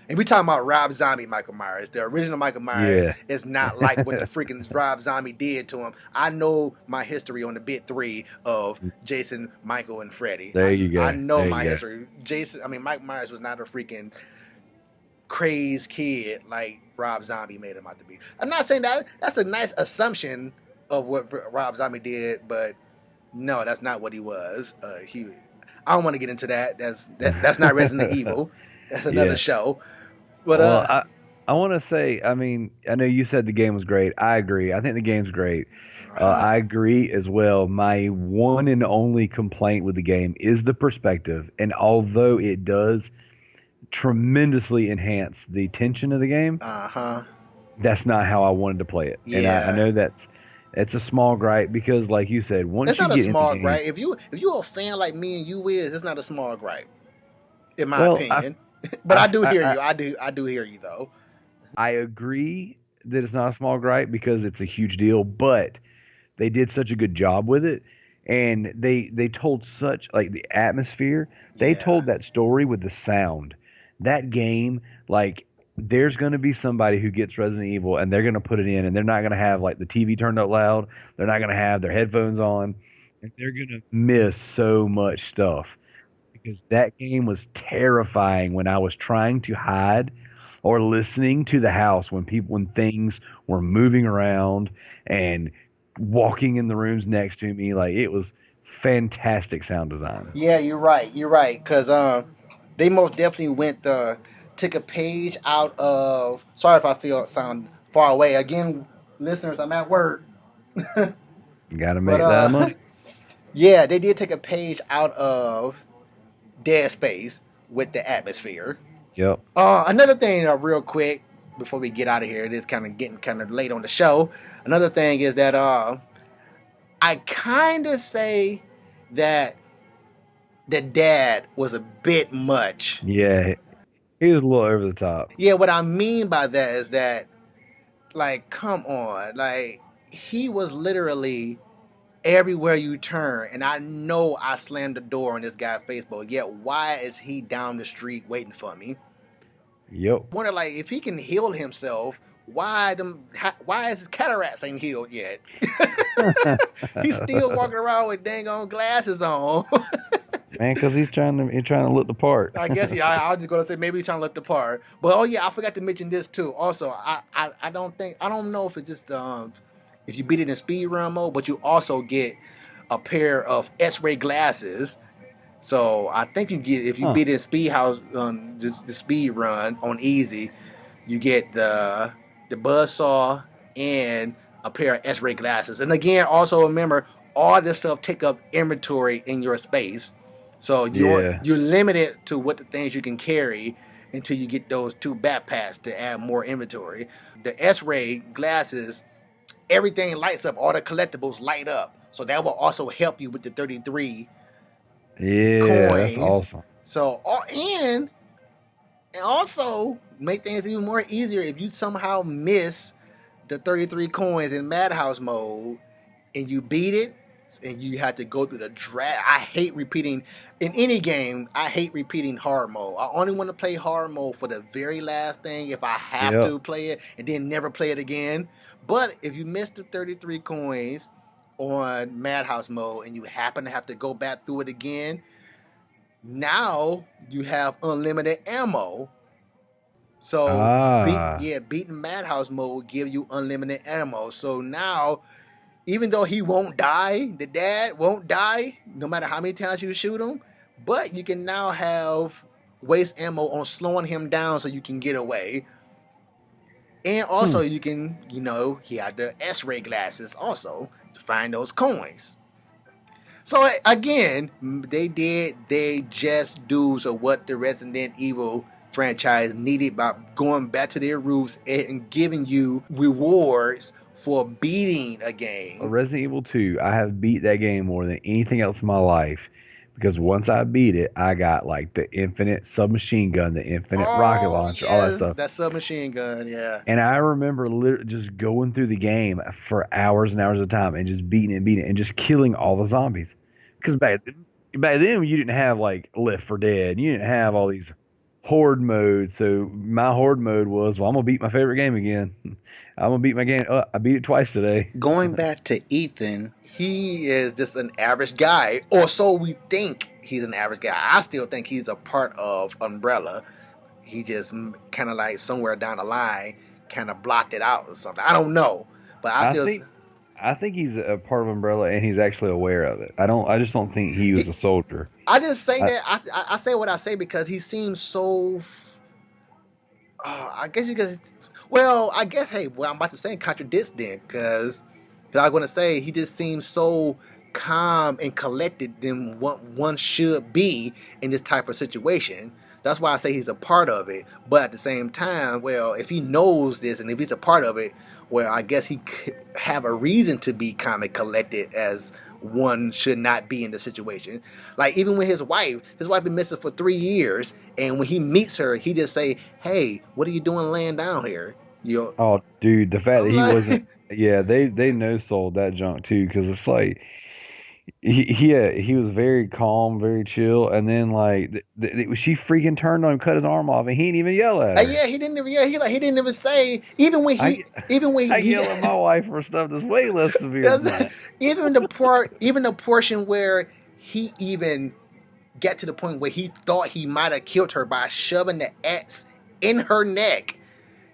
And we talking about Rob Zombie Michael Myers. The original Michael Myers is not like what the freaking Rob Zombie did to him. I know my history on the bit 3 of Jason, Michael, and Freddy. There you go. I know my history. Mike Myers was not a freaking crazed kid like Rob Zombie made him out to be. I'm not saying that. That's a nice assumption of what Rob Zombie did, but no, that's not what he was. I don't want to get into that. That's not Resident Evil. That's another show. But I want to say, I mean, I know you said the game was great. I agree. I think the game's great. I agree as well. My one and only complaint with the game is the perspective. And although it does tremendously enhance the tension of the game, that's not how I wanted to play it. Yeah. And I know it's a small gripe because, like you said, once you get into the game... It's not a small gripe. If you're a fan like me and you is, it's not a small gripe, in my opinion. But I do hear you. I do hear you, though. I agree that it's not a small gripe because it's a huge deal, but they did such a good job with it. And they told such, like, the atmosphere. They told that story with the sound. That game, like, there's going to be somebody who gets Resident Evil and they're going to put it in and they're not going to have, like, the TV turned up loud. They're not going to have their headphones on. And they're going to miss so much stuff. Because that game was terrifying when I was trying to hide or listening to the house when things were moving around and walking in the rooms next to me. Like, it was fantastic sound design. Yeah, you're right. Because they most definitely took a page out of. Sorry if I sound far away. Again, listeners, I'm at work. You gotta make that money. Yeah, they did take a page out of Dead Space with the atmosphere. Yep. Another thing, real quick, before we get out of here, it is getting kind of late on the show. Another thing is that I kind of say that the dad was a bit much. Yeah, he was a little over the top. Yeah, what I mean by that is that, like, come on, like, he was literally everywhere you turn, and I know I slammed the door on this guy's Facebook, yet why is he down the street waiting for me? Yep. I wonder, like, if he can heal himself, why is his cataracts ain't healed yet? He's still walking around with dang on glasses on. Man, because he's trying to look the part. I guess I was just gonna say maybe he's trying to look the part. But I forgot to mention this too. Also, I don't know if it's just if you beat it in speed run mode, but you also get a pair of X-ray glasses. So I think you get, if you beat it in the speed run on easy, you get the buzzsaw and a pair of X-ray glasses. And again, also remember, all this stuff take up inventory in your space. So you're limited to what the things you can carry until you get those 2 backpacks to add more inventory. The S-ray glasses, everything lights up. All the collectibles light up. So that will also help you with the 33 coins. That's awesome. So, and also make things even more easier if you somehow miss the 33 coins in Madhouse mode and you beat it, and you have to go through the drag. I hate repeating in any game. I hate repeating hard mode. I only want to play hard mode for the very last thing if I have to play it, and then never play it again. But if you miss the 33 coins on Madhouse mode and you happen to have to go back through it again, now you have unlimited ammo. So beating Madhouse mode will give you unlimited ammo. So now, even though he won't die, the dad won't die, no matter how many times you shoot him, but you can now have waste ammo on slowing him down so you can get away. And also you can, he had the S-ray glasses also to find those coins. So again, they just do so what the Resident Evil franchise needed by going back to their roots and giving you rewards for beating a game. Resident Evil 2, I have beat that game more than anything else in my life, because once I beat it, I got like the infinite submachine gun, the infinite rocket launcher, all that stuff. That submachine gun, yeah. And I remember just going through the game for hours and hours at a time and just beating it, and just killing all the zombies. Because back then you didn't have like Left 4 Dead, you didn't have all these horde modes. So my horde mode was, I'm gonna beat my favorite game again. I'm gonna beat my game. I beat it twice today. Going back to Ethan, he is just an average guy, or so we think he's an average guy. I still think he's a part of Umbrella. He just kind of like somewhere down the line kind of blocked it out or something. I don't know, but I think he's a part of Umbrella, and he's actually aware of it. I just don't think he was a soldier. I just say that I say what I say because he seems so. I guess you guys. Well, I guess what I'm about to say contradicts then, because I'm going to say he just seems so calm and collected than what one should be in this type of situation. That's why I say he's a part of it. But at the same time, well, if he knows this and if he's a part of it, well, I guess he could have a reason to be calm and collected, as one should not be in the situation. Like even with his wife been missing for 3 years, and when he meets her, he just say, "Hey, what are you doing laying down here?" Oh, dude, the fact that he wasn't. Yeah, they no-sold that junk too, because it's like he was very calm, very chill, and then like she freaking turned on him, cut his arm off, and he didn't even yell at her. Yeah, he didn't even. Yeah, he didn't even say. Even when I yell at my wife for stuff that's way less severe than that. Even the portion where he even got to the point where he thought he might have killed her by shoving the axe in her neck.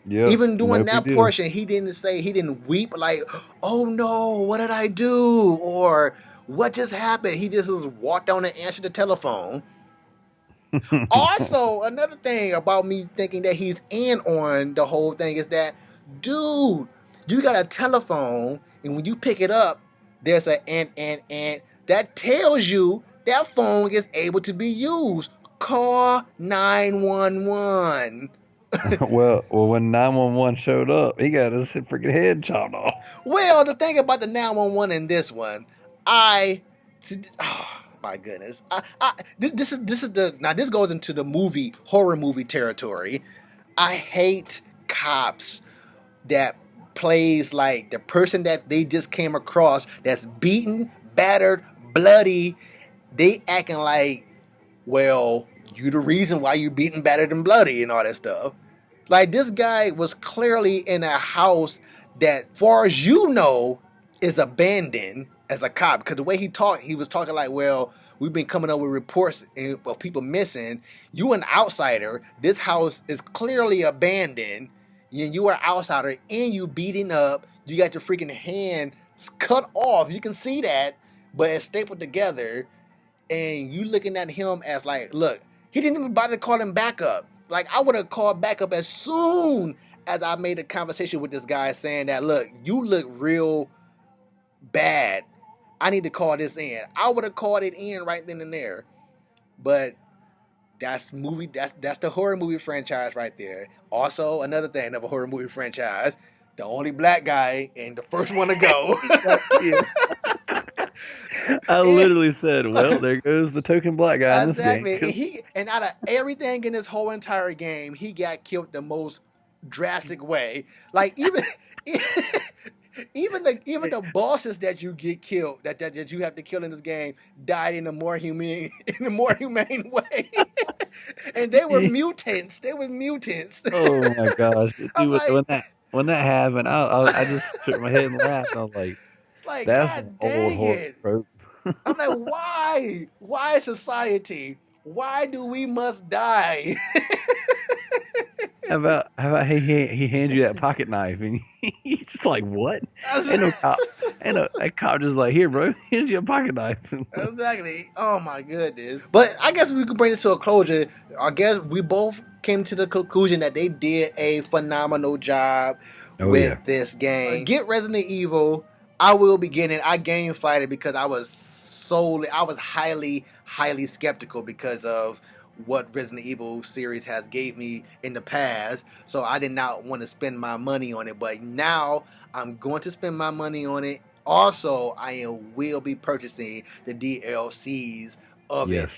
Yep, even during that portion, he didn't weep like, "Oh no, what did I do?" or "What just happened?" He just walked on and answered the telephone. Also, another thing about me thinking that he's in on the whole thing is that, dude, you got a telephone, and when you pick it up, there's an and that tells you that phone is able to be used. Call 911. well, when 911 showed up, he got his freaking head chopped off. Well, the thing about the 911 in this one, my goodness, this goes into the horror movie territory. I hate cops that plays like the person that they just came across that's beaten, battered, bloody. They acting like, well, you the reason why you beaten, battered, and bloody and all that stuff. Like, this guy was clearly in a house that, far as you know, is abandoned as a cop. Because the way he talked, he was talking like, well, we've been coming up with reports of people missing. You an outsider. This house is clearly abandoned. You are an outsider, and you beating up. You got your freaking hand cut off. You can see that, but it's stapled together. And you looking at him as like, look, he didn't even bother to call him back up. Like, I would have called back up as soon as I made a conversation with this guy saying that, look, you look real bad. I need to call this in. I would have called it in right then and there. But that's the horror movie franchise right there. Also, another thing of a horror movie franchise, the only black guy and the first one to go. I literally said, well, there goes the token black guy in this game. Exactly. And out of everything in this whole entire game, he got killed the most drastic way. Like even the bosses that you get killed, that you have to kill in this game, died in a more humane way. And they were mutants. Oh my gosh! Dude, when that happened, I just shook my head and laughed. I was like, that's God an old horror trope. I'm like, why? Why society? Why do we must die? How about he hands you that pocket knife and he's just like, what? Ain't no cop. That cop just like, here, bro, here's your pocket knife. Exactly. Oh my goodness. But I guess we can bring this to a closure. I guess we both came to the conclusion that they did a phenomenal job with this game. Get Resident Evil. I will be getting it. I game fight it because I was highly skeptical because of what Resident Evil series has gave me in the past. So I did not want to spend my money on it. But now I'm going to spend my money on it. Also, I will be purchasing the DLCs of it.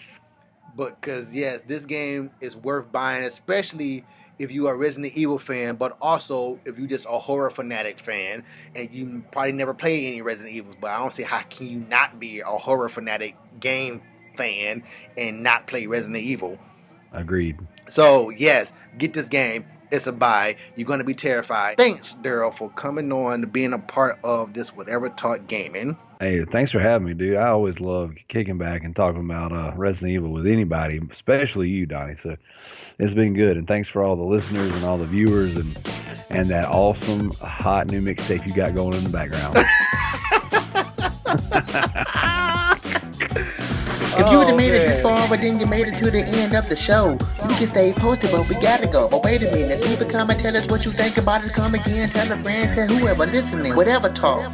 But because, yes, this game is worth buying, especially if you are a Resident Evil fan, but also if you're just a horror fanatic fan, and you probably never played any Resident Evils, but I don't see how can you not be a horror fanatic game fan and not play Resident Evil. Agreed. So, yes, get this game. It's a buy. You're going to be terrified. Thanks, Darrell, for coming on, being a part of this Whatever Talk Gaming. Hey, thanks for having me, dude. I always love kicking back and talking about Resident Evil with anybody, especially you, Donnie. So it's been good. And thanks for all the listeners and all the viewers and that awesome hot new mixtape you got going in the background. If you would have made it this far, but then you made it to the end of the show, you can stay posted, but we gotta go. But wait a minute, leave a comment, tell us what you think about it. Come again, tell a friend, tell whoever listening. Whatever talk.